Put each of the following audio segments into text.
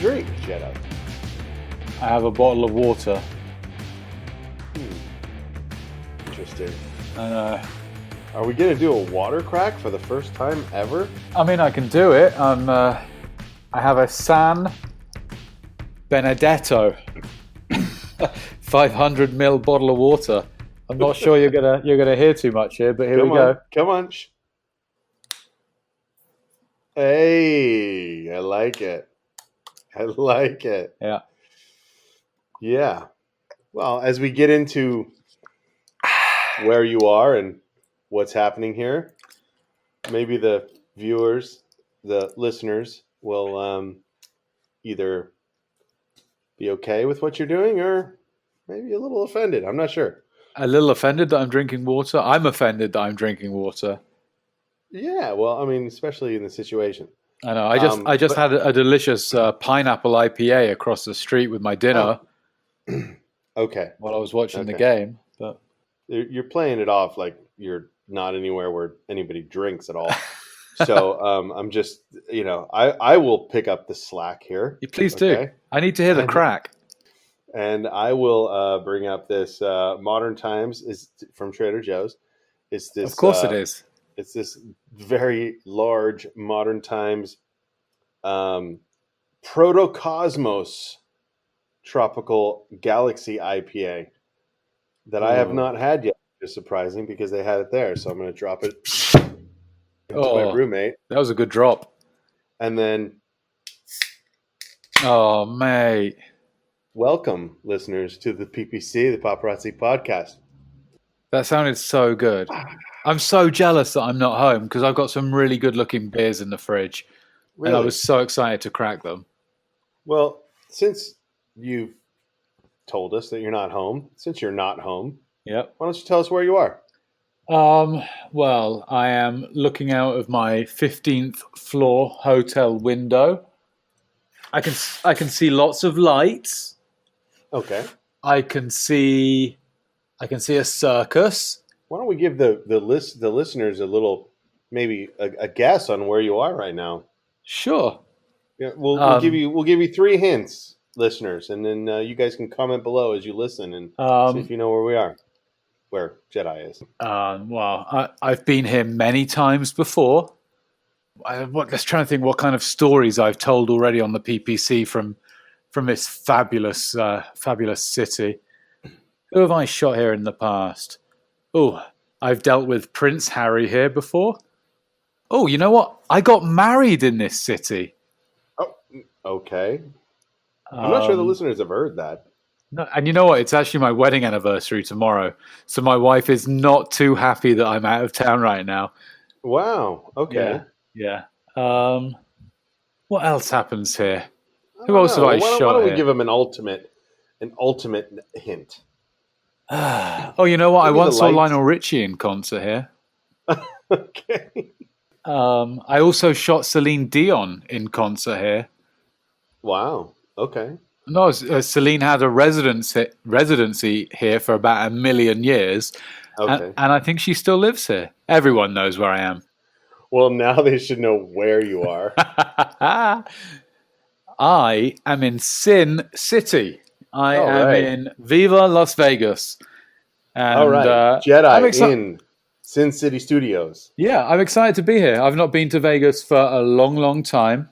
drink, Jedi? I have a bottle of water. Interesting. And Are we going to do a water crack for the first time ever? I mean, I can do it. I have a San Benedetto 500 ml bottle of water. I'm not sure you're gonna hear too much here, but here we go. Come on. Hey, I like it. Yeah. Yeah. Well, as we get into where you are and what's happening here, maybe the viewers, the listeners will either be okay with what you're doing or maybe a little offended. I'm not sure. A little offended that I'm drinking water. I'm offended that I'm drinking water. Yeah, well, I mean, especially in the situation. I know. I just had a delicious pineapple IPA across the street with my dinner. Okay. While I was watching the game, but you're playing it off like you're not anywhere where anybody drinks at all. So I'm just, I will pick up the slack here. You please do. I need to hear the crack. And I will bring up this Modern Times is from Trader Joe's. It's this. Of course it is. It's this very large Modern Times Protocosmos Tropical Galaxy IPA that I have not had yet. It's surprising because they had it there. So I'm going to drop it into my brewmate. That was a good drop. And then... Oh, mate. Welcome, listeners, to the PPC, the Paparazzi Podcast. That sounded so good. I'm so jealous that I'm not home because I've got some really good-looking beers in the fridge. Really? And I was so excited to crack them. Well, since you've told us that you're not home, yep. Why don't you tell us where you are? Well, I am looking out of my 15th floor hotel window. I can see lots of lights. Okay. I can see a circus. Why don't we give the listeners a little, maybe a guess on where you are right now? Sure. Yeah, we'll give you 3 hints, listeners, and then you guys can comment below as you listen and see if you know where we are, where Jedi is. Well, I've been here many times before. Let's try and think what kind of stories I've told already on the PPC from this fabulous city. Who have I shot here in the past? Oh, I've dealt with Prince Harry here before. Oh, you know what? I got married in this city. Oh, okay. I'm not sure the listeners have heard that. No, and you know what? It's actually my wedding anniversary tomorrow. So my wife is not too happy that I'm out of town right now. Wow. Okay. Yeah. What else happens here? Who else have I shot? Why don't we give them an ultimate hint? Oh, you know what? I once saw Lionel Richie in concert here. Okay. I also shot Celine Dion in concert here. Wow. Okay. No, Celine had a residency here for about 1 million years. Okay. And I think she still lives here. Everyone knows where I am. Well, now they should know where you are. I am in Sin City. I am in Viva Las Vegas. And, all right. Jedi in Sin City Studios. Yeah, I'm excited to be here. I've not been to Vegas for a long, long time.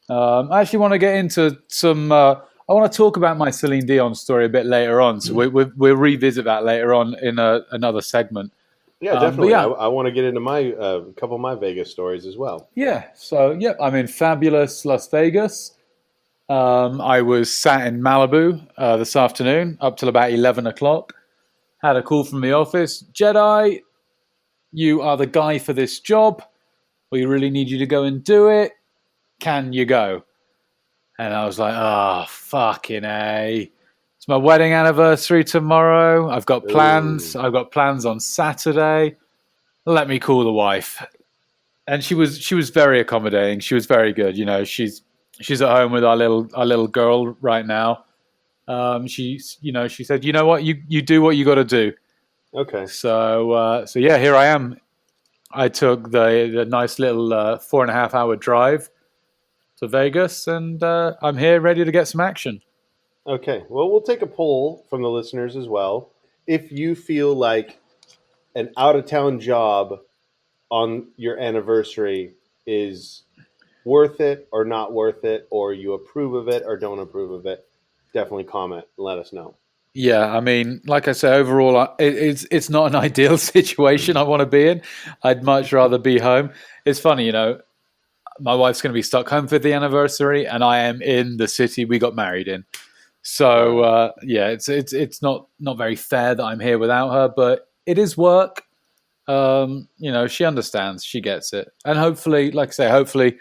I actually want to get into some... I want to talk about my Celine Dion story a bit later on. So we'll revisit that later on in another segment. Yeah, definitely. I want to get into my couple of my Vegas stories as well. Yeah. So, I'm in fabulous Las Vegas. I was sat in Malibu this afternoon up till about 11 o'clock. Had a call from the office. Jedi, you are the guy for this job. We really need you to go and do it. Can you go? And I was like, oh, fucking A. It's my wedding anniversary tomorrow. I've got plans. I've got plans on Saturday. Let me call the wife. And she was very accommodating. She was very good. You know, she's at home with our little girl right now. She said, you know what, you do what you got to do. Okay. So yeah, here I am. I took the nice little 4.5 hour drive to Vegas, and I'm here ready to get some action. Okay. Well, we'll take a poll from the listeners as well. If you feel like an out of town job on your anniversary is worth it or not worth it, or you approve of it or don't approve of it, definitely comment and let us know. Yeah, I mean, like I say, overall, it's not an ideal situation I want to be in. I'd much rather be home. It's funny, you know, my wife's going to be stuck home for the anniversary, and I am in the city we got married in. So yeah, it's not very fair that I'm here without her, but it is work. You know, she understands, she gets it, and hopefully, like I say, hopefully,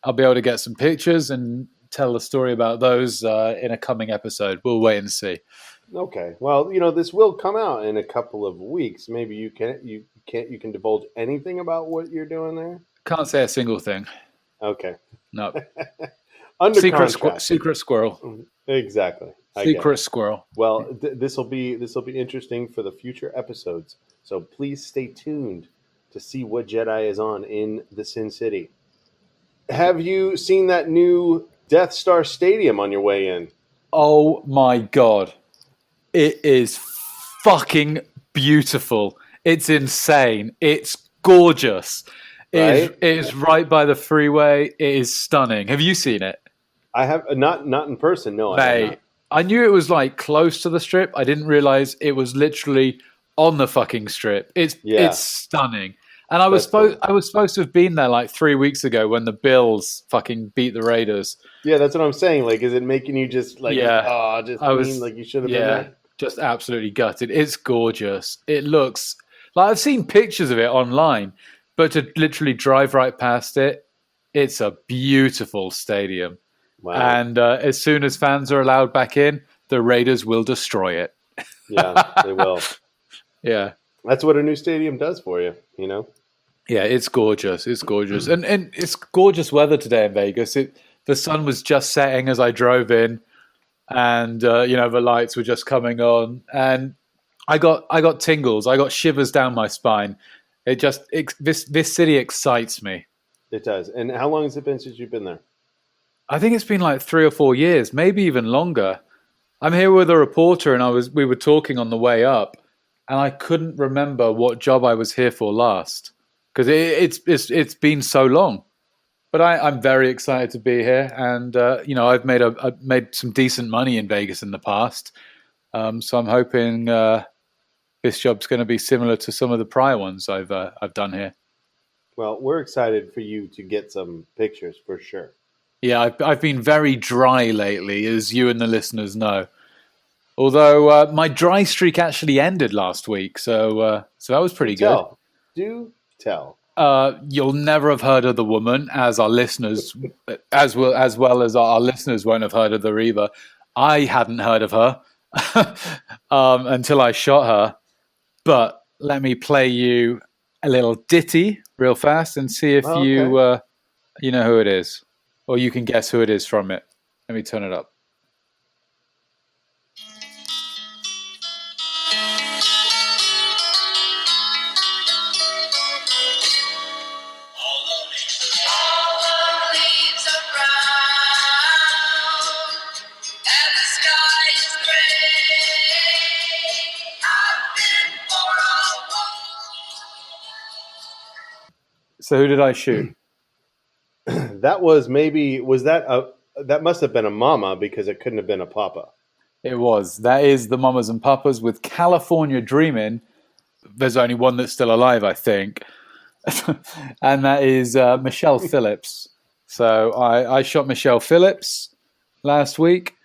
I'll be able to get some pictures and tell the story about those in a coming episode. We'll wait and see. Okay. Well, you know, this will come out in a couple of weeks. Maybe you can divulge anything about what you're doing there. Can't say a single thing. Okay. No. Under Secret contract. secret squirrel. Exactly. I get Secret it. squirrel. Well, this will be interesting for the future episodes. So please stay tuned to see what Jedi is on in the Sin City. Have you seen that new Death Star Stadium on your way in? Oh my god. It is fucking beautiful. It's insane. It's gorgeous. Right? It is right by the freeway. It is stunning. Have you seen it? I have not in person. No, I have Mate, not. I knew it was like close to the strip. I didn't realize it was literally on the fucking strip. Yeah. It's stunning. And I was That's supposed to have been there like 3 weeks ago when the Bills fucking beat the Raiders. Yeah, that's what I'm saying. Like, is it making you just like, Yeah. like you should have been there? Just absolutely gutted. It's gorgeous. It looks like I've seen pictures of it online, but to literally drive right past it, it's a beautiful stadium. Wow. And as soon as fans are allowed back in, the Raiders will destroy it. Yeah, they will. Yeah. That's what a new stadium does for you, you know? Yeah, it's gorgeous. It's gorgeous. And it's gorgeous weather today in Vegas. The sun was just setting as I drove in, and you know, the lights were just coming on, and I got tingles. I got shivers down my spine. This city excites me. It does. And how long has it been since you've been there? I think it's been like 3 or 4 years, maybe even longer. I'm here with a reporter, and we were talking on the way up, and I couldn't remember what job I was here for last because it's been so long. But I'm very excited to be here, and you know, I've made some decent money in Vegas in the past, so I'm hoping this job's going to be similar to some of the prior ones I've done here. Well, we're excited for you to get some pictures for sure. Yeah, I've been very dry lately, as you and the listeners know. Although my dry streak actually ended last week, so that was pretty good. Do tell. You'll never have heard of the woman, as our listeners, as well as our listeners won't have heard of her either. I hadn't heard of her until I shot her. But let me play you a little ditty real fast and see if you know who it is, or you can guess who it is from it. Let me turn it up. So who did I shoot? That must have been a mama because it couldn't have been a papa. It was. That is the Mamas and Papas with California Dreamin'. There's only one that's still alive, I think. And that is Michelle Phillips. So I shot Michelle Phillips last week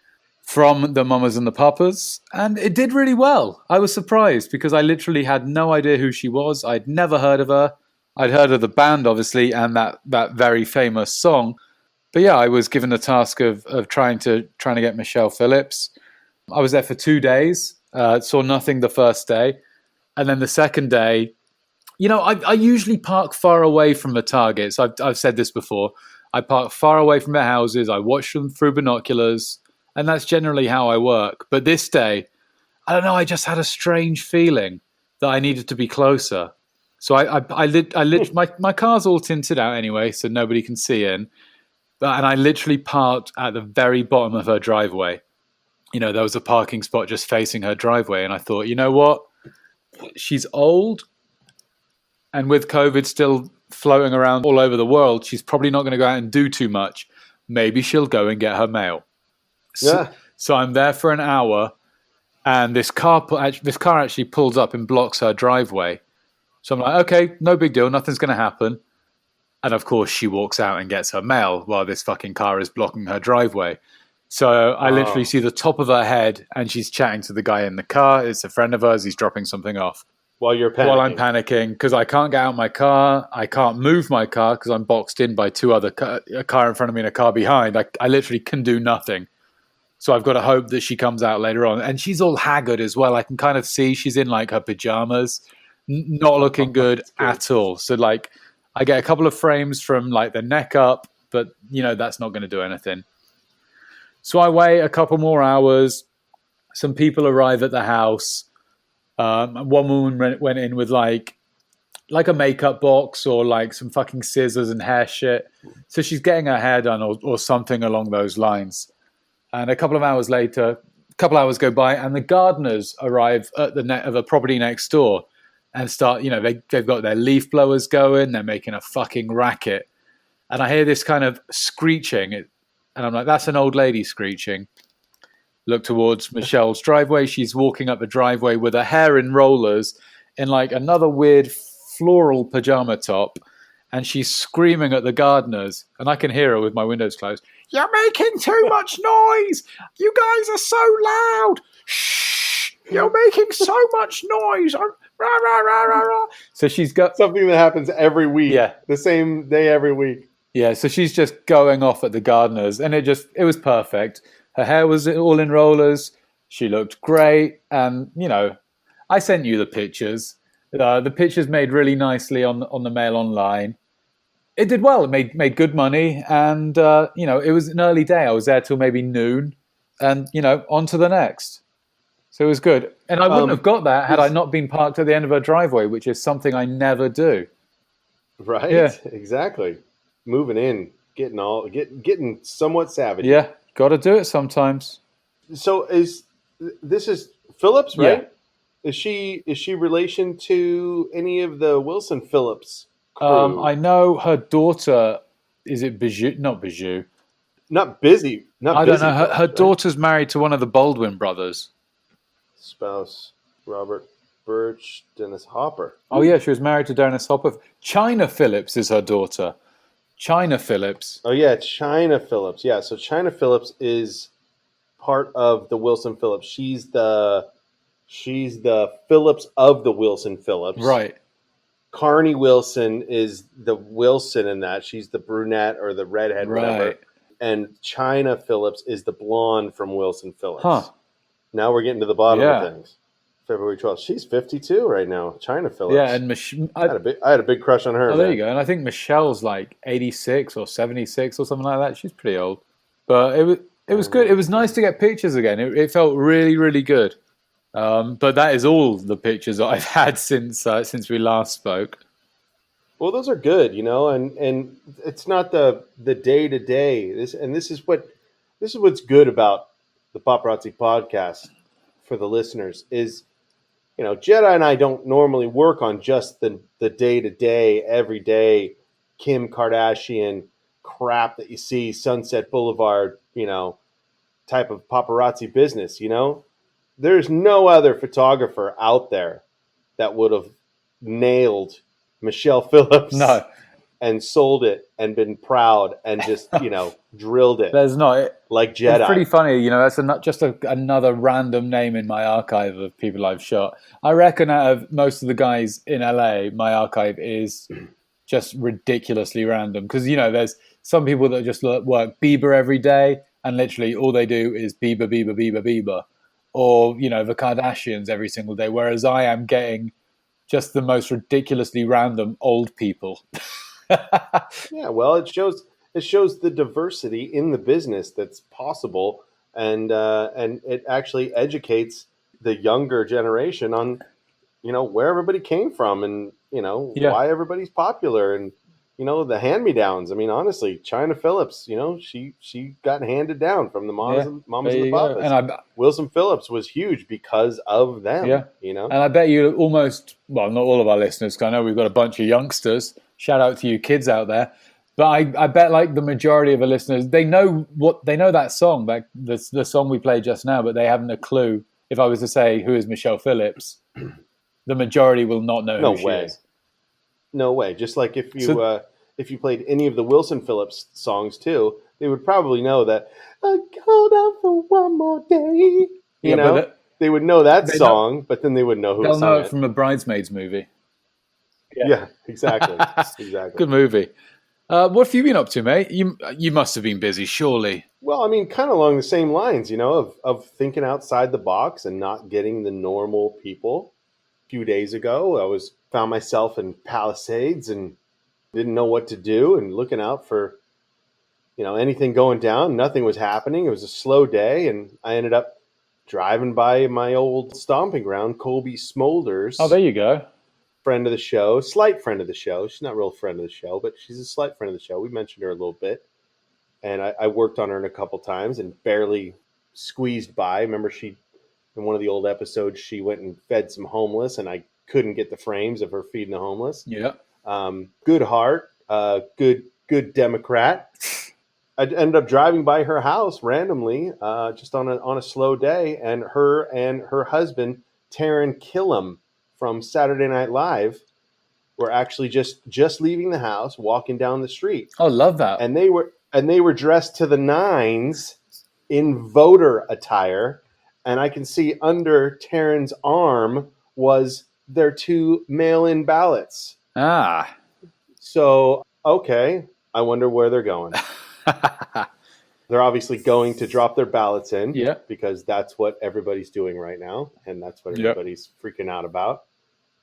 from the Mamas and the Papas, and it did really well. I was surprised because I literally had no idea who she was. I'd never heard of her. I'd heard of the band, obviously, and that very famous song. But yeah, I was given the task of trying to get Michelle Phillips. I was there for 2 days, saw nothing the first day. And then the second day, you know, I usually park far away from the targets. I've said this before. I park far away from their houses. I watch them through binoculars. And that's generally how I work. But this day, I don't know, I just had a strange feeling that I needed to be closer. So I lit my car's all tinted out anyway, so nobody can see in. And I literally parked at the very bottom of her driveway. There was a parking spot just facing her driveway. And I thought, you know what? She's old. And with COVID still floating around all over the world, she's probably not going to go out and do too much. Maybe she'll go and get her mail. So I'm there for an hour, and this car actually pulls up and blocks her driveway. So I'm like, okay, no big deal, nothing's going to happen. And of course, she walks out and gets her mail while this fucking car is blocking her driveway. So I literally see the top of her head, and she's chatting to the guy in the car. It's a friend of hers. He's dropping something off. While you're panicking. While I'm panicking, because I can't get out my car. I can't move my car because I'm boxed in by two other a car in front of me and a car behind. I literally can do nothing. So I've got to hope that she comes out later on. And she's all haggard as well. I can kind of see she's in like her pajamas, not looking good at all. So like I get a couple of frames from like the neck up, but that's not going to do anything. So I wait a couple more hours. Some people arrive at the house. One woman went in with like a makeup box or like some fucking scissors and hair shit. So she's getting her hair done or something along those lines. And a couple of hours later, a couple hours go by, and the gardeners arrive at the net of a property next door and start, they've got their leaf blowers going. They're making a fucking racket. And I hear this kind of screeching. And I'm like, that's an old lady screeching. Look towards Michelle's driveway. She's walking up the driveway with her hair in rollers in like another weird floral pajama top. And she's screaming at the gardeners. And I can hear her with my windows closed. You're making too much noise. You guys are so loud. Shh. You're making so much noise. Rah, rah, rah, rah, rah. So she's got something that happens every week. Yeah. The same day every week. Yeah. So she's just going off at the gardeners. And it was perfect. Her hair was all in rollers. She looked great. And, I sent you the pictures. The pictures made really nicely on the Mail Online. It did well. It made good money. And, it was an early day. I was there till maybe noon. And, on to the next. So it was good. And I wouldn't have got that had I not been parked at the end of her driveway, which is something I never do. Right? Yeah. Exactly. Moving in, getting somewhat savage. Yeah. Got to do it sometimes. So this is Phillips, right? Yeah. Is she relation to any of the Wilson Phillips crew? I know her daughter. Is it Bijou? Not Bijou. Not Busy. I don't know. Her daughter's married to one of the Baldwin brothers. Spouse Robert Birch, Dennis Hopper. Oh yeah, she was married to Dennis Hopper. China Phillips is her daughter. China Phillips. Oh yeah, China Phillips. Yeah, so China Phillips is part of the Wilson Phillips. She's the Phillips of the Wilson Phillips. Right. Carney Wilson is the Wilson in that. She's the brunette or the redhead, whatever. Right. And China Phillips is the blonde from Wilson Phillips. Huh. Now we're getting to the bottom of things. February 12th. She's 52 right now. China Phillips. Yeah, and I had a big crush on her. Oh, there you go. And I think Michelle's like 86 or 76 or something like that. She's pretty old. But it was good. It was nice to get pictures again. It felt really, really good. But that is all the pictures that I've had since we last spoke. Well, those are good, and it's not the day to day. This is what's good about the Paparazzi podcast for the listeners is, Jedi and I don't normally work on just the day to day, everyday Kim Kardashian crap that you see Sunset Boulevard, type of paparazzi business. There's no other photographer out there that would have nailed Michelle Phillips. No. And sold it and been proud and just, drilled it. There's not. Like Jedi. It's pretty funny, that's just another random name in my archive of people I've shot. I reckon out of most of the guys in LA, my archive is just ridiculously random. Because, there's some people that just work Bieber every day and literally all they do is Bieber, Bieber, Bieber, Bieber. Or, the Kardashians every single day. Whereas I am getting just the most ridiculously random old people. Yeah, well, it shows the diversity in the business that's possible, and it actually educates the younger generation on, where everybody came from and why everybody's popular, and the hand-me-downs. I mean, honestly, China Phillips, she got handed down from the mamas, Yeah, mamas there and the you go. papas. And Wilson I, Phillips was huge because of them. yeah, and I bet you almost, well, not all of our listeners, because I know we've got a bunch of youngsters. Shout out to you kids out there. But I bet like the majority of the listeners, they know that song, like the song we played just now, but they haven't a clue. If I was to say who is Michelle Phillips, the majority will not know No who she way. is. No way. Just like if So you played any of the Wilson Phillips songs too, they would probably know that. I go down for one more day. yeah, but They would know that they know song, but then they wouldn't know who they'll sung know it it. from a Bridesmaids movie. Yeah, exactly, Yeah, exactly. good movie. What have you been up to, mate? You must have been busy, surely. Well, I mean, kind of along the same lines, of thinking outside the box and not getting the normal people. A few days ago, I found myself in Palisades and didn't know what to do and looking out for anything going down. Nothing was happening. It was a slow day, and I ended up driving by my old stomping ground, Colby Oh, Smolders, there you go. friend of the show, slight friend of the show. She's not a real friend of the show, but she's a slight friend of the show. We mentioned her a little bit, and I worked on her a couple times and barely squeezed by. Remember, in one of the old episodes, she went and fed some homeless, and I couldn't get the frames of her feeding the homeless. Yeah. Good heart, good Democrat. I ended up driving by her house randomly, just on a slow day, and her husband Taran Killam from Saturday Night Live were actually just leaving the house, walking down the street, Oh, love that. and they were dressed to the nines in voter attire, and I can see under Taran's arm was their 2 mail-in ballots. Ah. So okay, I wonder where they're going. They're obviously going to drop their ballots in, Yeah. because that's what everybody's doing right now, and that's what Yep. everybody's freaking out about.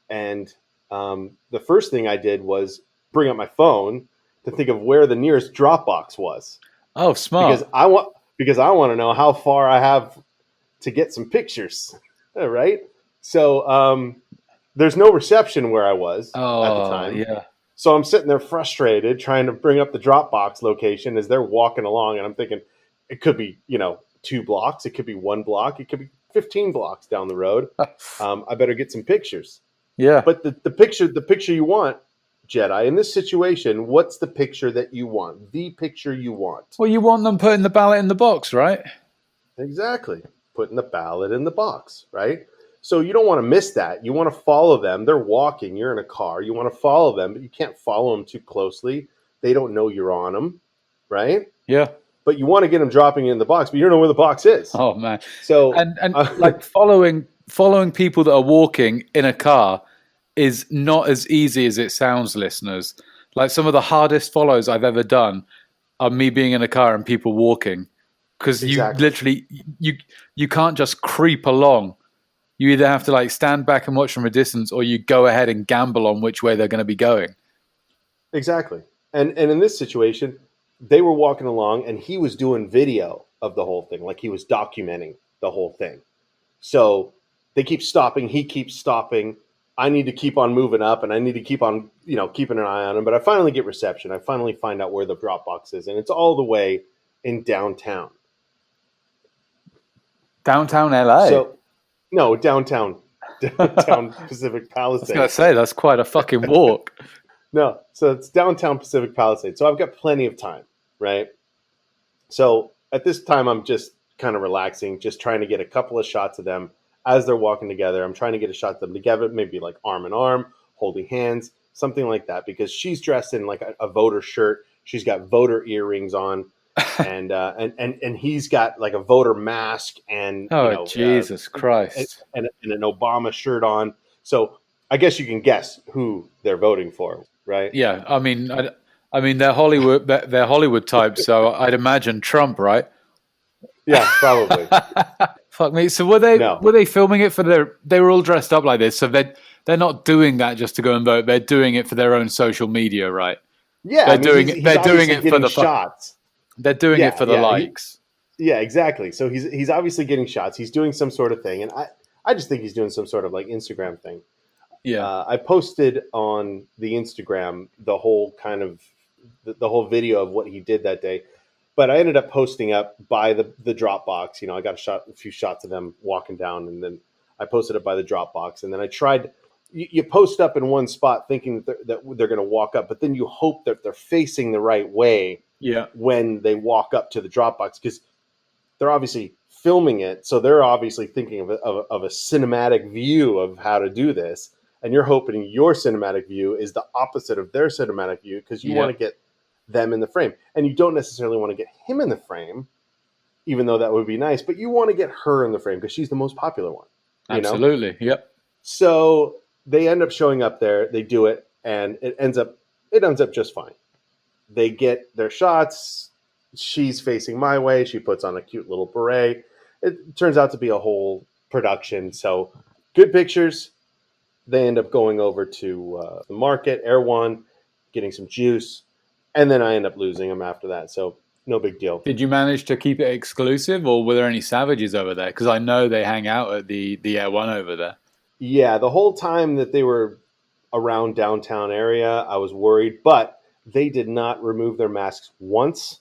And the first thing I did was bring up my phone to think of where the nearest drop box was, Oh, smart. because I want to know how far I have to get some pictures, right? So there's no reception where I was at the time. Yeah. So I'm sitting there frustrated, trying to bring up the Dropbox location as they're walking along, and I'm thinking it could be 2 blocks, it could be 1 block, it could be 15 blocks down the road. I better get some pictures. Yeah. But the picture you want, Jedi, in this situation, what's the picture that you want? The picture you want. Well, you want them putting the ballot in the box, right? Exactly. Putting the ballot in the box, right? So you don't want to miss that. You want to follow them. They're walking. You're in a car. You want to follow them, but you can't follow them too closely. They don't know you're on them, right? Yeah. But you want to get them dropping in the box, but you don't know where the box is. Oh man. So And like following people that are walking in a car is not as easy as it sounds, listeners. Like some of the hardest follows I've ever done are me being in a car and people walking, because Exactly. you literally you can't just creep along. You either have to like stand back and watch from a distance, or you go ahead and gamble on which way they're going to be going. Exactly. And in this situation, they were walking along, and he was doing video of the whole thing, like he was documenting the whole thing. So they keep stopping. He keeps stopping. I need to keep on moving up, and I need to keep on, keeping an eye on him. But I finally get reception. I finally find out where the drop box is, and it's all the way in downtown. Downtown LA. So, no, downtown Pacific I was going to Palisades. say that's quite a fucking walk. No, so it's downtown Pacific Palisades. So I've got plenty of time, right? So at this time, I'm just kind of relaxing, just trying to get a couple of shots of them as they're walking together. I'm trying to get a shot of them together, maybe like arm in arm, holding hands, something like that, because she's dressed in like a voter shirt. She's got voter earrings on, and he's got like a voter mask and Jesus Christ. and an Obama shirt on. So I guess you can guess who they're voting for, right? Yeah, I mean they're Hollywood types, so I'd imagine Trump, right? Yeah, probably. Fuck me. So were they No. filming it for they were all dressed up like this, so they're not doing that just to go and vote. They're doing it for their own social media, right? Yeah, They're doing it for getting the shots. They're doing it for the likes. Yeah, exactly. So he's obviously getting shots. He's doing some sort of thing, and I just think he's doing some sort of like Instagram thing. Yeah. I posted on the Instagram the whole kind of the whole video of what he did that day, but I ended up posting up by the drop box. I got a few shots of them walking down, and then I posted up by the drop box, and then I tried. You post up in one spot thinking that they're going to walk up, but then you hope that they're facing the right way Yeah. when they walk up to the drop box, because they're obviously filming it, so they're obviously thinking of a cinematic view of how to do this, and you're hoping your cinematic view is the opposite of their cinematic view because you want to get them in the frame, and you don't necessarily want to get him in the frame, even though that would be nice, but you want to get her in the frame because she's the most popular one. Absolutely. Yep. So they end up showing up there, they do it, and it ends up just fine. They get their shots. She's facing my way. She puts on a cute little beret. It turns out to be a whole production. So good pictures. They end up going over to the market, Erewhon, getting some juice, and then I end up losing them after that. So no big deal. Did you manage to keep it exclusive, or were there any savages over there? Because I know they hang out at the Air One over there. Yeah, the whole time that they were around downtown area, I was worried, but they did not remove their masks once.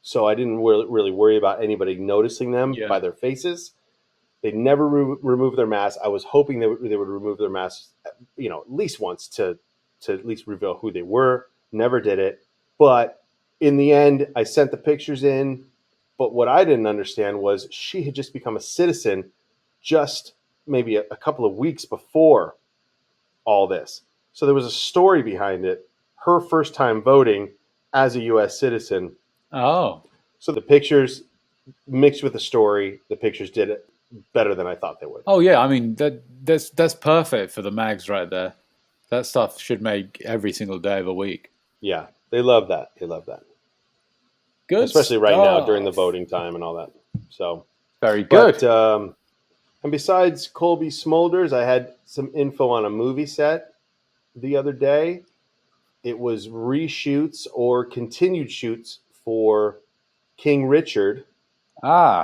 So I didn't really worry about anybody noticing them by their faces. They never removed their masks. I was hoping they would remove their masks, at least once to at least reveal who they were. Never did it. But in the end, I sent the pictures in. But what I didn't understand was she had just become a citizen just maybe a couple of weeks before all this. So there was a story behind it. Her first time voting as a U.S. citizen. Oh. So the pictures mixed with the story, the pictures did it better than I thought they would. Oh, yeah. I mean, that's perfect for the mags right there. That stuff should make every single day of a week. Yeah, they love that. They love that. Good Especially stuff. right now during the voting time and all that. So very good. But, and besides Colby Smulders, I had some info on a movie set the other day. It was reshoots or continued shoots for King Richard,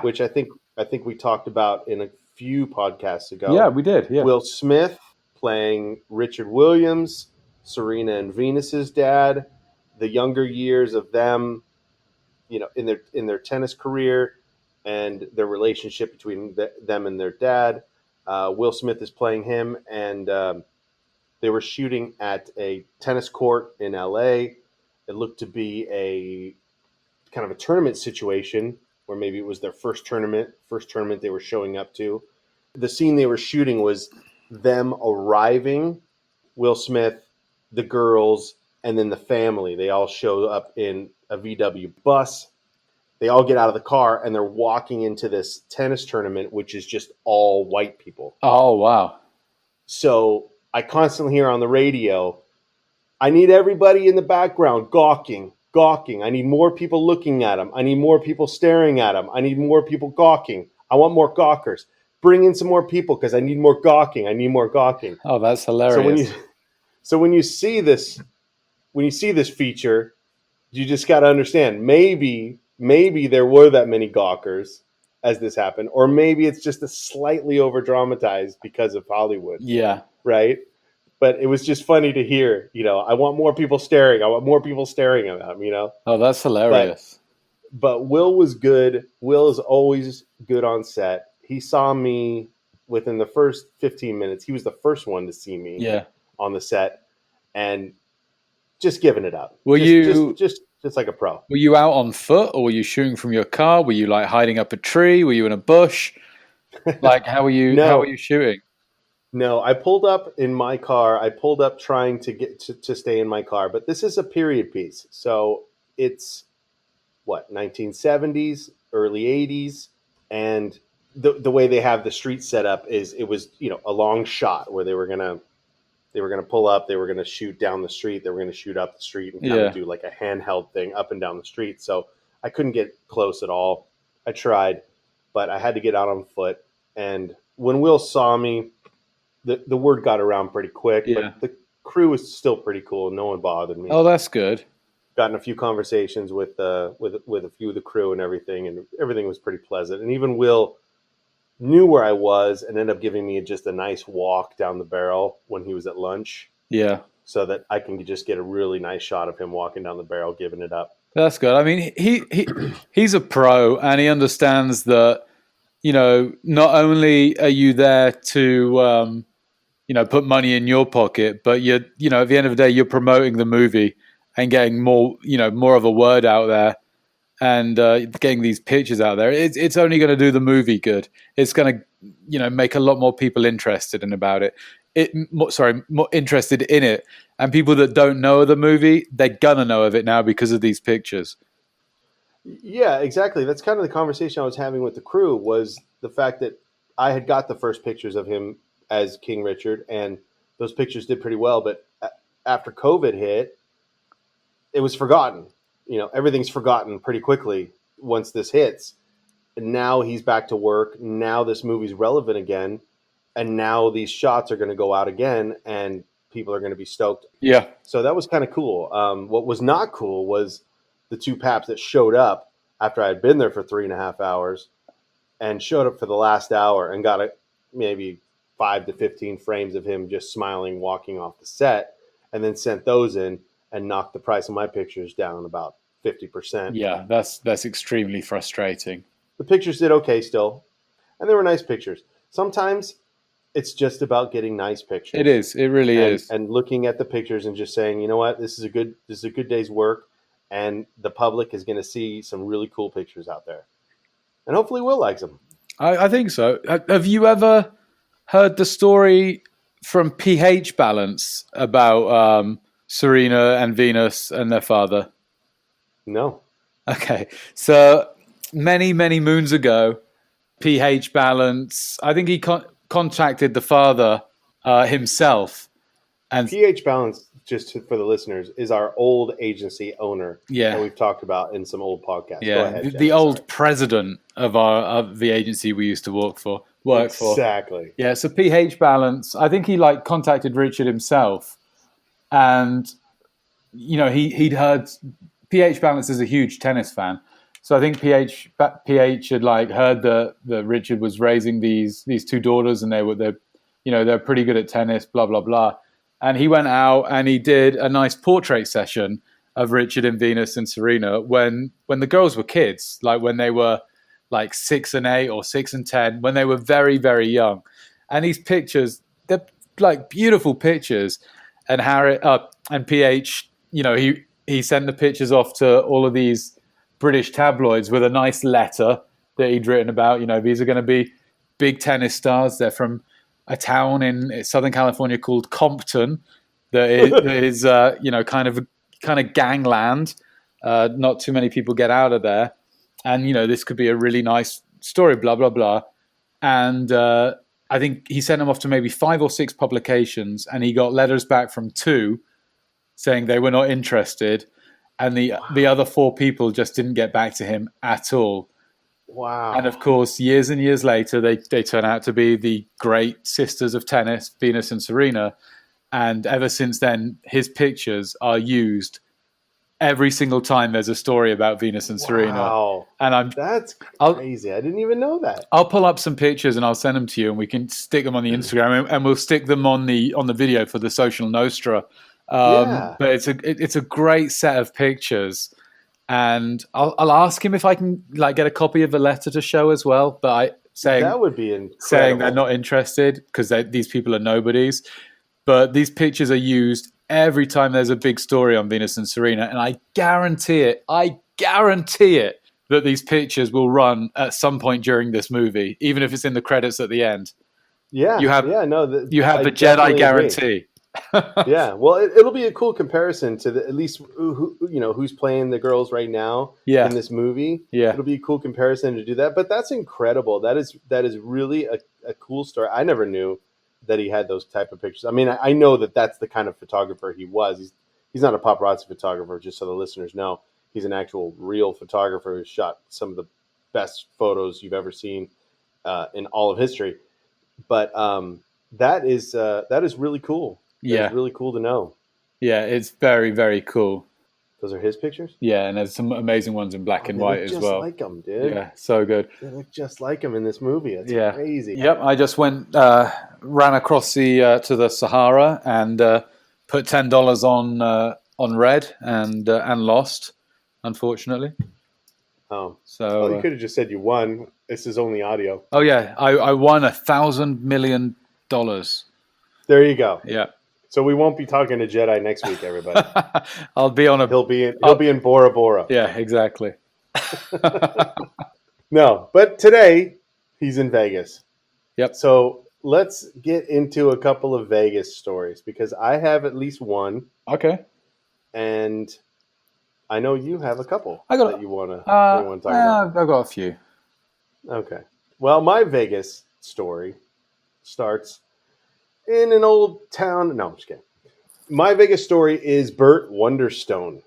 which I think we talked about in a few podcasts ago. Yeah, we did. Yeah. Will Smith playing Richard Williams, Serena and Venus's dad, the younger years of them, in their tennis career and their relationship between them and their dad. Will Smith is playing him, and they were shooting at a tennis court in LA. It looked to be a kind of a tournament situation where maybe it was their first tournament they were showing up to. The scene they were shooting was them arriving, Will Smith, the girls, and then the family. They all show up in a VW bus. They all get out of the car and they're walking into this tennis tournament, which is just all white people. Oh, wow. So I constantly hear on the radio, I need everybody in the background gawking. I need more people looking at them. I need more people staring at them. I need more people gawking. I want more gawkers. Bring in some more people because I need more gawking. Oh, that's hilarious. So when you see this feature, you just got to understand, maybe there were that many gawkers as this happened, or maybe it's just a slightly over dramatized because of Hollywood. Yeah. Right. But it was just funny to hear, I want more people staring. I want more people staring at them, Oh, that's hilarious. But Will was good. Will is always good on set. He saw me within the first 15 minutes. He was the first one to see me on the set and just giving it up. Were you just like a pro? Were you out on foot, or were you shooting from your car? Were you like hiding up a tree? Were you in a bush? Like, how were you? How were you shooting? No, I pulled up in my car. I pulled up trying to get to stay in my car. But this is a period piece, so it's 1970s, early 80s, and the way they have the street set up is it was a long shot where they were gonna pull up, they were gonna shoot down the street, they were gonna shoot up the street and kind of do like a handheld thing up and down the street. So I couldn't get close at all. I tried, but I had to get out on foot. And when Will saw me, the word got around pretty quick. Yeah. But the crew was still pretty cool. No one bothered me. Oh, that's good. Gotten a few conversations with a few of the crew and everything was pretty pleasant. And even Will knew where I was and ended up giving me just a nice walk down the barrel when he was at lunch, Yeah. so that I can just get a really nice shot of him walking down the barrel, giving it up. That's good. I mean, he's a pro, and he understands that. Not only are you there to put money in your pocket, but at the end of the day, you're promoting the movie and getting more of a word out there, and getting these pictures out there. It's only going to do the movie good. It's going to make a lot more people interested more interested in it. And people that don't know of the movie, they're gonna know of it now because of these pictures. Yeah, exactly. That's kind of the conversation I was having with the crew, was the fact that I had got the first pictures of him as King Richard, and those pictures did pretty well. But after COVID hit, it was forgotten. Everything's forgotten pretty quickly once this hits. And now he's back to work. Now this movie's relevant again, and now these shots are going to go out again, and people are going to be stoked. Yeah. So that was kind of cool. What was not cool was the two paps that showed up after I had been there for 3.5 hours, and showed up for the last hour and got maybe 5 to 15 frames of him just smiling, walking off the set, and then sent those in and knocked the price of my pictures down about 50%. Yeah, that's extremely frustrating. The pictures did okay still, and they were nice pictures. Sometimes it's just about getting nice pictures. It is. It really is. And looking at the pictures and just saying, you know what, this is a good day's work, and the public is going to see some really cool pictures out there, and hopefully Will likes them. I think so. Have you ever heard the story from pH Balance about Serena and Venus and their father? No. Okay, so many moons ago, pH Balance, I think he contacted the father himself, and pH Balance, just for the listeners, is our old agency owner. Yeah, that we've talked about in some old podcasts. Yeah, Go ahead, the old president of the agency we used to work for. Exactly. Yeah, so pH Balance, I think he contacted Richard himself, and he'd heard. pH Balance is a huge tennis fan, so I think pH had heard that Richard was raising these two daughters, and they're pretty good at tennis, blah blah blah, and he went out and he did a nice portrait session of Richard and Venus and Serena when the girls were kids, when they were 6 and 8 or 6 and 10, when they were very very young, and these pictures, they're beautiful pictures, and pH, he sent the pictures off to all of these British tabloids with a nice letter that he'd written about, these are going to be big tennis stars. They're from a town in Southern California called Compton that is kind of gangland. Not too many people get out of there. And, this could be a really nice story, blah, blah, blah. And I think he sent them off to maybe 5 or 6 publications, and he got letters back from 2 saying they were not interested, and the other 4 people just didn't get back to him at all. Wow. And of course, years and years later, they turn out to be the great sisters of tennis, Venus and Serena. And ever since then, his pictures are used every single time there's a story about Venus and Serena. Wow. And that's crazy. I didn't even know that. I'll pull up some pictures and I'll send them to you, and we can stick them on the Instagram, and we'll stick them on the video for the Social Nostra. But it's a great set of pictures, and I'll ask him if I can get a copy of the letter to show as well. But that would be incredible. Saying they're not interested because these people are nobodies. But these pictures are used every time there's a big story on Venus and Serena, and I guarantee it that these pictures will run at some point during this movie, even if it's in the credits at the end. Yeah, you have the Jedi guarantee. Yeah, well, it'll be a cool comparison to at least who's playing the girls right now in this movie. Yeah, it'll be a cool comparison to do that. But that's incredible. That is really a cool story. I never knew that he had those type of pictures. I mean, I know that that's the kind of photographer he was. He's not a paparazzi photographer, just so the listeners know. He's an actual real photographer who shot some of the best photos you've ever seen in all of history. But that is really cool. Yeah, it's really cool to know. Yeah, it's very, very cool. Those are his pictures? Yeah, and there's some amazing ones in black and They white look as just well. like him, dude. Yeah, so good. They look just like him in this movie. It's Yeah. crazy. Yep, I just went, ran across the to the Sahara and put $10 on red and lost, unfortunately. Oh, So well, you could have just said you won. This is only audio. oh yeah, I won $1,000 million. There you go. Yeah, So we won't be talking to Jedi next week, everybody. I'll be on a. He'll be in Bora Bora. Yeah, exactly. No, but today he's in Vegas. Yep. So let's get into a couple of Vegas stories because I have at least one, Okay. and I know you have a couple I got that you want to talk about. I've got a few. Okay. Well, my Vegas story starts in an old town. No, I'm just kidding. My Vegas story is Burt Wonderstone.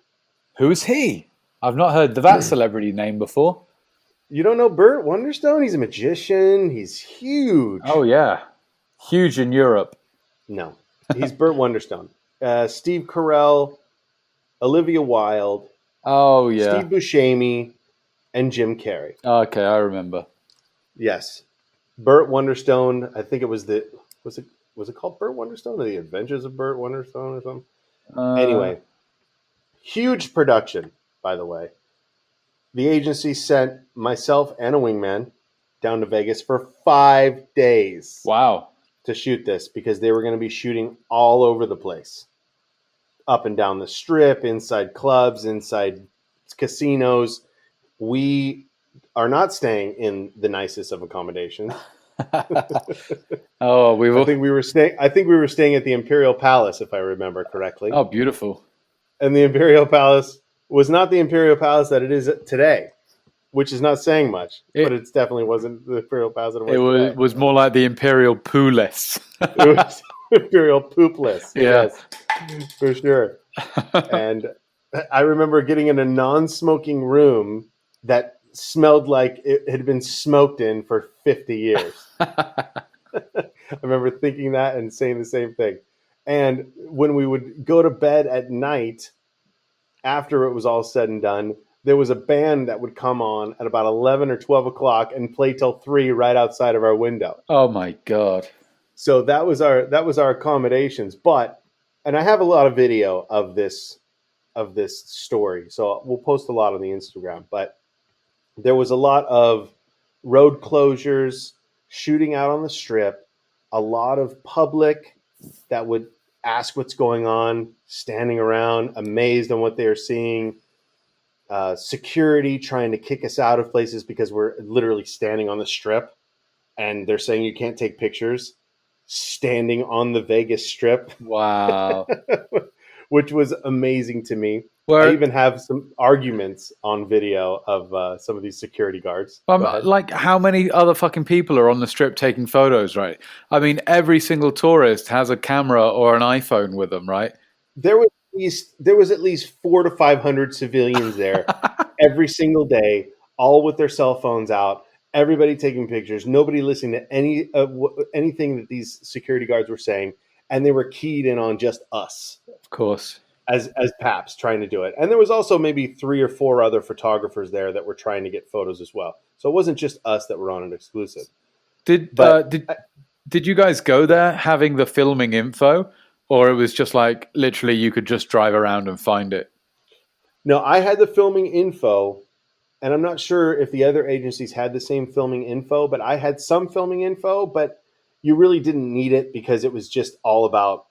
Who's he? I've not heard that celebrity name before. You don't know Burt Wonderstone? He's a magician. He's huge. Oh yeah, huge in Europe. No, he's Burt Wonderstone. Steve Carell, Olivia Wilde, Oh yeah. Steve Buscemi, and Jim Carrey. Okay, I remember. Yes, Burt Wonderstone. I think it was was it called Burt Wonderstone or The Adventures of Burt Wonderstone or something? Anyway, huge production, by the way. The agency sent myself and a wingman down to Vegas for 5 days Wow. to shoot this because they were going to be shooting all over the place. Up and down the strip, inside clubs, inside casinos. We are not staying in the nicest of accommodations. Oh, I think we were staying at the Imperial Palace, if I remember correctly. Oh, beautiful. And the Imperial Palace was not the Imperial Palace that it is today, which is not saying much, but it definitely wasn't the Imperial Palace that it was today. was more like the Imperial Poo-less. It was Imperial Poopless. Yeah. Yes, for sure. And I remember getting in a non-smoking room that smelled like it had been smoked in for 50 years. I remember thinking that and saying the same thing. And when we would go to bed at night, after it was all said and done, there was a band that would come on at about 11 or 12 o'clock and play till 3 right outside of our window. Oh my God. So that was our accommodations. But, and I have a lot of video of this story, so we'll post a lot on the Instagram. But there was a lot of road closures, shooting out on the strip, a lot of public that would ask what's going on, standing around, amazed on what they are seeing. Security trying to kick us out of places because we're literally standing on the strip, and they're saying you can't take pictures standing on the Vegas Strip. Wow. Which was amazing to me. Where, I even have some arguments on video of some of these security guards. like, how many other fucking people are on the strip taking photos, right? I mean, every single tourist has a camera or an iPhone with them, right? There was at least 400 to 500 civilians there every single day, all with their cell phones out. Everybody taking pictures. Nobody listening to anything that these security guards were saying, and they were keyed in on just us. Of course. As paps trying to do it. And there was also maybe 3 or 4 other photographers there that were trying to get photos as well. So it wasn't just us that were on an exclusive. Did you guys go there having the filming info, or it was just like literally you could just drive around and find it? No, I had the filming info, and I'm not sure if the other agencies had the same filming info, but I had some filming info, but you really didn't need it because it was just all about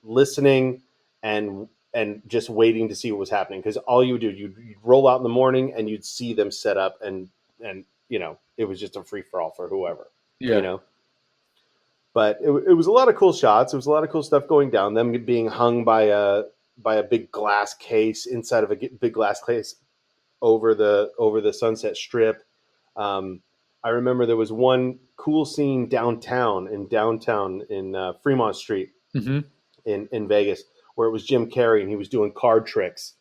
listening and just waiting to see what was happening. Because all you would do, you'd roll out in the morning and you'd see them set up, and you know, it was just a free for all for whoever. Yeah. You know. But it was a lot of cool shots. It was a lot of cool stuff going down. Them being hung by a big glass case inside of a big glass case over the Sunset Strip. I remember there was one cool scene downtown in Fremont Street in Vegas, where it was Jim Carrey and he was doing card tricks,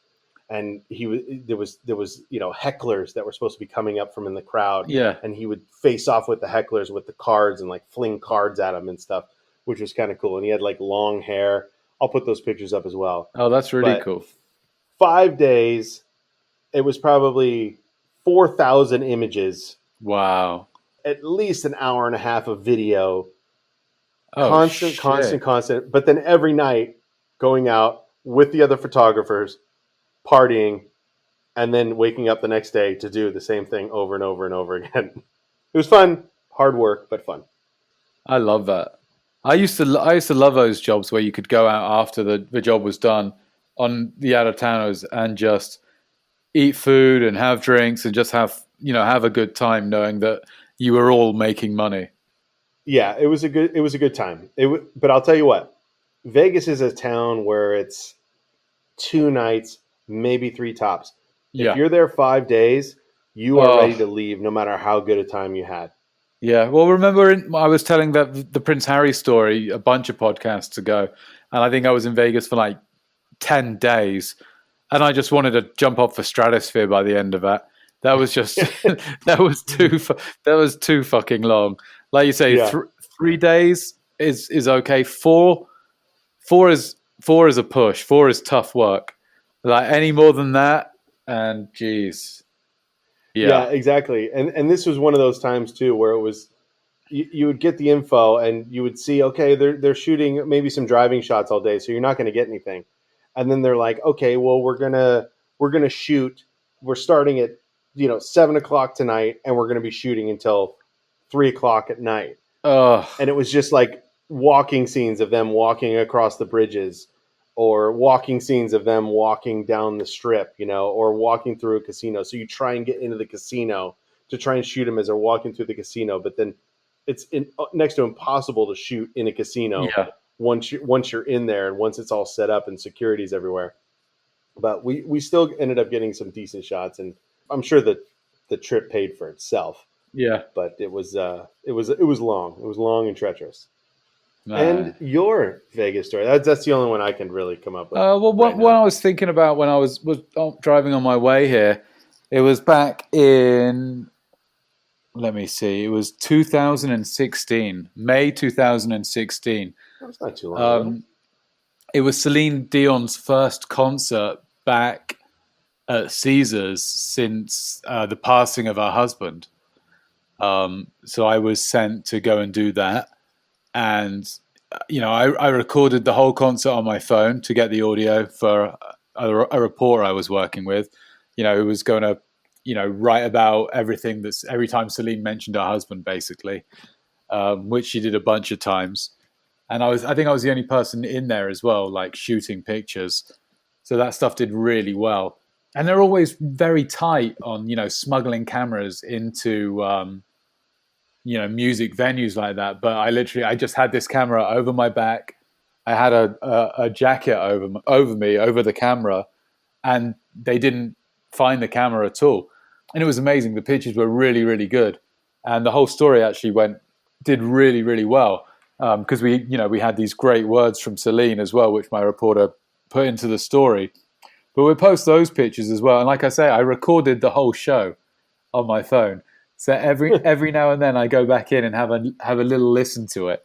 and there was hecklers that were supposed to be coming up from in the crowd, and he would face off with the hecklers with the cards and like fling cards at them and stuff, which was kind of cool. And he had like long hair. I'll put those pictures up as well. Oh, that's really cool. 5 days. It was probably 4,000 images, Wow. at least an hour and a half of video. Oh, Constant. But then every night going out with the other photographers, partying, and then waking up the next day to do the same thing over and over and over again. It was fun, hard work, but fun. I love that. I used to love those jobs where you could go out after the job was done on the out of towners and just eat food and have drinks and just have a good time, knowing that you were all making money. Yeah, it was a good time. But I'll tell you what, Vegas is a town where it's 2 nights, maybe 3 tops. Yeah. If you're there 5 days, you are ready to leave, no matter how good a time you had. Yeah. Well, remember, I was telling the Prince Harry story a bunch of podcasts ago, and I think I was in Vegas for like 10 days, and I just wanted to jump off the stratosphere by the end of that. That was just that was too fucking long. Like you say, 3 days is okay. Four is a push. 4 is tough work. Like any more than that, and geez. Yeah, exactly. And this was one of those times too where it was you would get the info and you would see, okay, they're shooting maybe some driving shots all day, so you're not going to get anything. And then they're like, okay, well we're gonna shoot. We're starting at 7:00 tonight, and we're gonna be shooting until 3:00 at night. And it was just like walking scenes of them walking across the bridges, or walking scenes of them walking down the strip, or walking through a casino. So you try and get into the casino to try and shoot them as they're walking through the casino, but then it's next to impossible to shoot in a casino once you're in there and once it's all set up and security's everywhere. But we still ended up getting some decent shots, and I'm sure that the trip paid for itself. Yeah, but it was long. It was long and treacherous. And your Vegas story, that's the only one I can really come up with. What I was thinking about when I was driving on my way here, it was back in, let me see, it was 2016, May 2016. That's not too long ago. It was Celine Dion's first concert back at Caesars since the passing of her husband. So I was sent to go and do that. And, I recorded the whole concert on my phone to get the audio for a reporter I was working with, who was going to, write about everything every time Celine mentioned her husband, basically, which she did a bunch of times. And I think I was the only person in there as well, like shooting pictures. So that stuff did really well. And they're always very tight on, smuggling cameras into, music venues like that. But I just had this camera over my back. I had a jacket over me, over the camera, and they didn't find the camera at all. And it was amazing. The pictures were really, really good. And the whole story actually did really, really well. Because we had these great words from Celine as well, which my reporter put into the story. But we'll post those pictures as well. And like I say, I recorded the whole show on my phone. So every now and then I go back in and have a little listen to it.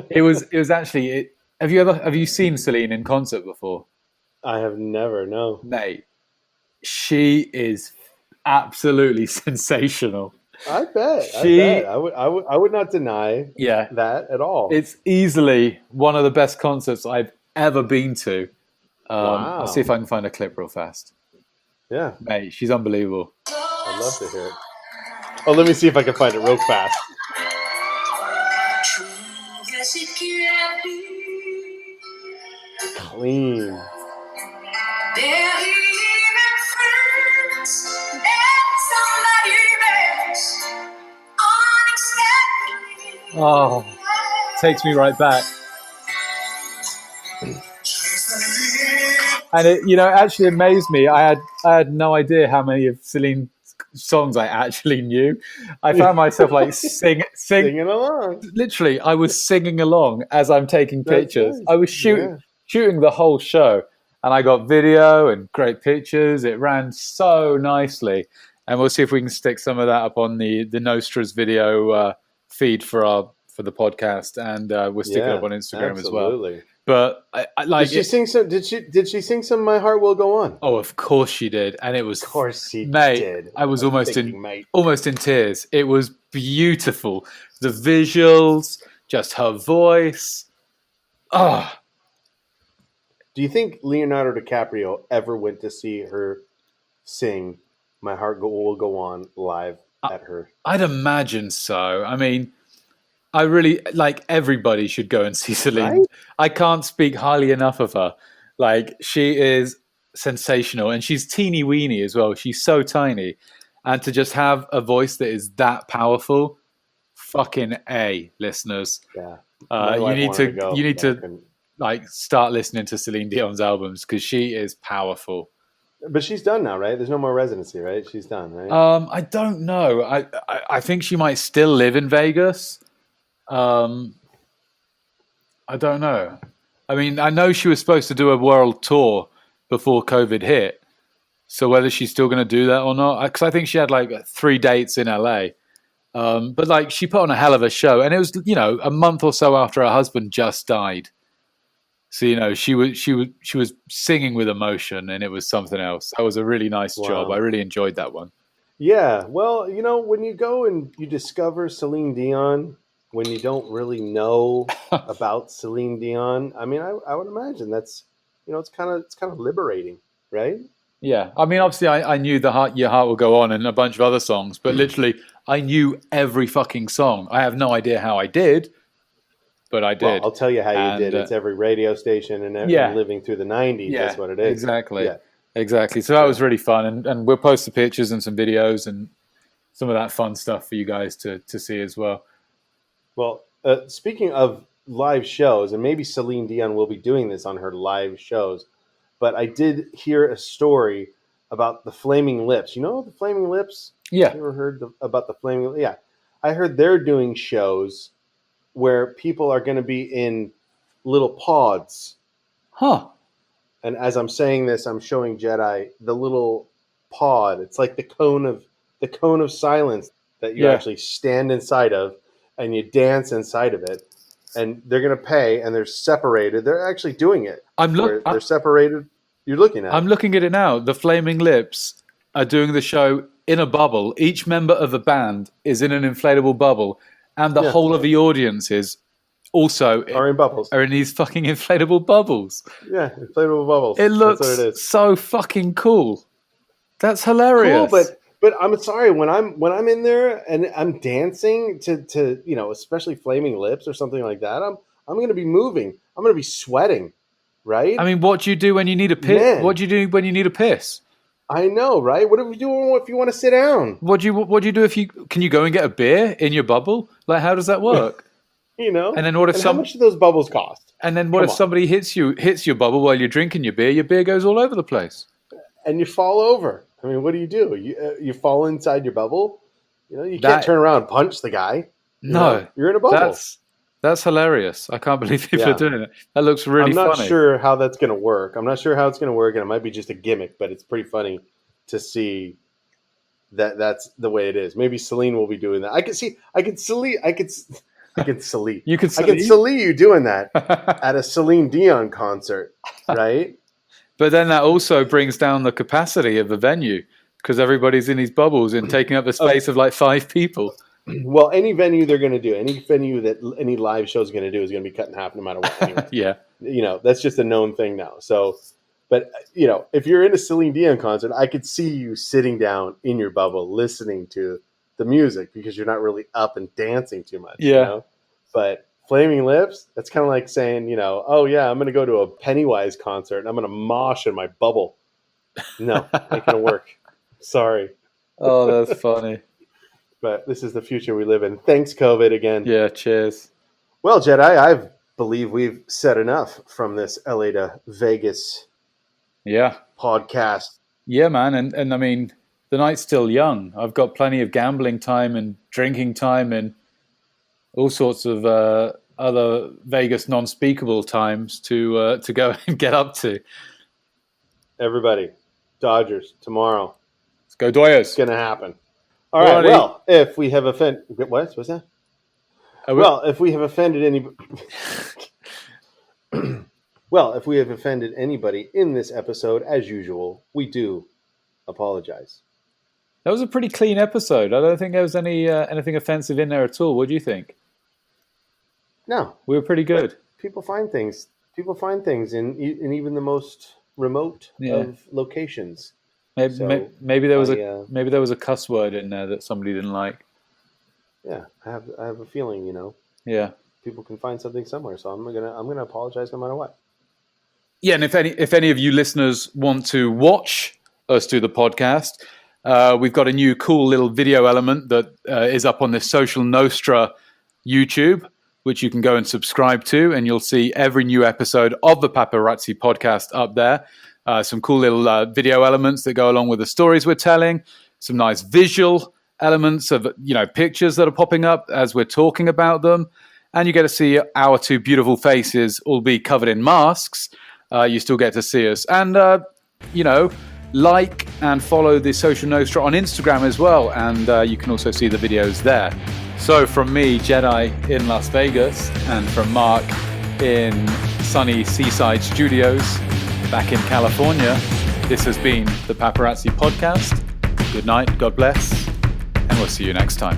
It was actually. Have you seen Celine in concert before? I have never. No, mate. She is absolutely sensational. I bet. I would not deny that at all. It's easily one of the best concerts I've ever been to. Wow. I'll see if I can find a clip real fast. Yeah. Mate, she's unbelievable. I'd love to hear it. Oh, let me see if I can find it real fast. Clean. Oh, takes me right back. And it actually amazed me. I had no idea how many of Celine's songs I actually knew. I found myself like singing along. Literally, I was singing along as I'm taking pictures. Nice. I was shooting the whole show, and I got video and great pictures. It ran so nicely, and we'll see if we can stick some of that up on the Nostra's video feed for the podcast, and we'll stick it up on Instagram as well. But I like Did she it. sing some? Did she sing some "My Heart Will Go On"? Oh, of course she did, and it was, Of course she mate. did. I was I'm almost thinking, mate. in tears. It was beautiful. The visuals, just her voice. Oh, Do you think Leonardo DiCaprio ever went to see her sing "My Heart Will Go On" live at her? I'd imagine so. I mean, I really like everybody should go and see Celine. Right? I can't speak highly enough of her. Like she is sensational, and she's teeny weeny as well. She's so tiny, and to just have a voice that is that powerful, fucking A, listeners. Yeah. My You wife need wanted to go, you need but I to couldn't. like start listening to Celine Dion's albums because she is powerful. But she's done now, right? There's no more residency, right? She's done, right? I don't know. I think she might still live in Vegas. Um, I don't know. I mean, I know she was supposed to do a world tour before COVID hit. So whether she's still going to do that or not, because I think she had like 3 dates in LA. But like she put on a hell of a show, and it was a month or so after her husband just died. So she was singing with emotion, and it was something else. That was a really nice job. Wow. I really enjoyed that one. Yeah. Well, when you go and you discover Celine Dion, when you don't really know about Celine Dion, I mean, I would imagine that's, it's kind of liberating, right? Yeah, I mean, obviously, I knew Your Heart Will Go On and a bunch of other songs, but literally, I knew every fucking song. I have no idea how I did, but I Well, did. I'll tell you how you And, did. It's every radio station and yeah. living through the 90s. Yeah, That's what it is. exactly. Yeah. Exactly. So that was really fun, and we'll post the pictures and some videos and some of that fun stuff for you guys to see as well. Well, speaking of live shows, and maybe Celine Dion will be doing this on her live shows, but I did hear a story about the Flaming Lips. You know the Flaming Lips? Yeah. You ever heard about the Flaming? Yeah, I heard they're doing shows where people are going to be in little pods. Huh. And as I'm saying this, I'm showing Jedi the little pod. It's like the cone of silence that you actually stand inside of, and you dance inside of it. And they're going to pay, and they're separated. They're actually doing it. They're separated. You're looking at it. I'm looking at it now. The Flaming Lips are doing the show in a bubble. Each member of the band is in an inflatable bubble, and the whole of the audience is also are in bubbles. Are in these fucking inflatable bubbles. Yeah, inflatable bubbles. It looks That's what it is. so fucking cool. That's hilarious. Cool, but I'm sorry, when I'm in there and I'm dancing to especially Flaming Lips or something like that, I'm going to be moving. I'm going to be sweating, right? I mean, what do you do when you need a piss? Man. What do you do when you need a piss? I know, right? What do you do if you want to sit down? What do you do if you can you go and get a beer in your bubble? Like, how does that work? And then what if how much do those bubbles cost? And then what if somebody hits your bubble while you're drinking your beer? Your beer goes all over the place, and you fall over. I mean, what do? You fall inside your bubble. You can't turn around and punch the guy. No, you're in a bubble. That's hilarious. I can't believe people are doing it. That looks really funny. I'm not sure how that's going to work. I'm not sure how it's going to work, and it might be just a gimmick, but it's pretty funny to see that that's the way it is. Maybe Celine will be doing that. I can see you doing that at a Celine Dion concert, right? But then that also brings down the capacity of the venue because everybody's in these bubbles and taking up the space of like 5 people. Well, any venue they're going to do, any venue that any live show is going to do is going to be cut in half no matter what. Anyway. Yeah. That's just a known thing now. So, but, if you're in a Celine Dion concert, I could see you sitting down in your bubble listening to the music because you're not really up and dancing too much. Yeah. But Flaming Lips, that's kind of like saying, oh, yeah, I'm going to go to a Pennywise concert and I'm going to mosh in my bubble. No, ain't going to work. Sorry. Oh, that's funny. But this is the future we live in. Thanks, COVID, again. Yeah, cheers. Well, Jedi, I believe we've said enough from this LA to Vegas podcast. Yeah, man. And I mean, the night's still young. I've got plenty of gambling time and drinking time and all sorts of other Vegas non-speakable times to go and get up to. Everybody, Dodgers tomorrow. Let's go Doyers. It's going to happen. All right. Well, if we have offended, what's that? Well, if we have offended any, Well, if we have offended anybody in this episode, as usual, we do apologize. That was a pretty clean episode. I don't think there was anything offensive in there at all. What do you think? No, We were pretty good. people find things. People find things in even the most remote of locations. Maybe there was a cuss word in there that somebody didn't like. Yeah, I have a feeling, Yeah. people can find something somewhere. So I'm gonna apologize no matter what. Yeah, and if any of you listeners want to watch us do the podcast, we've got a new cool little video element that is up on the Social Nostra YouTube, which you can go and subscribe to, and you'll see every new episode of the Paparazzi podcast up there. Some cool little video elements that go along with the stories we're telling, some nice visual elements of pictures that are popping up as we're talking about them, and you get to see our two beautiful faces, albeit covered in masks. You still get to see us, and like and follow the Social Nostra on Instagram as well, and you can also see the videos there. So from me, Jedi in Las Vegas, and from Mark in sunny Seaside Studios back in California, this has been the Paparazzi Podcast. Good night, God bless, and we'll see you next time.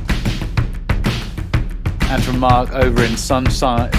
And from Mark over in sunshine.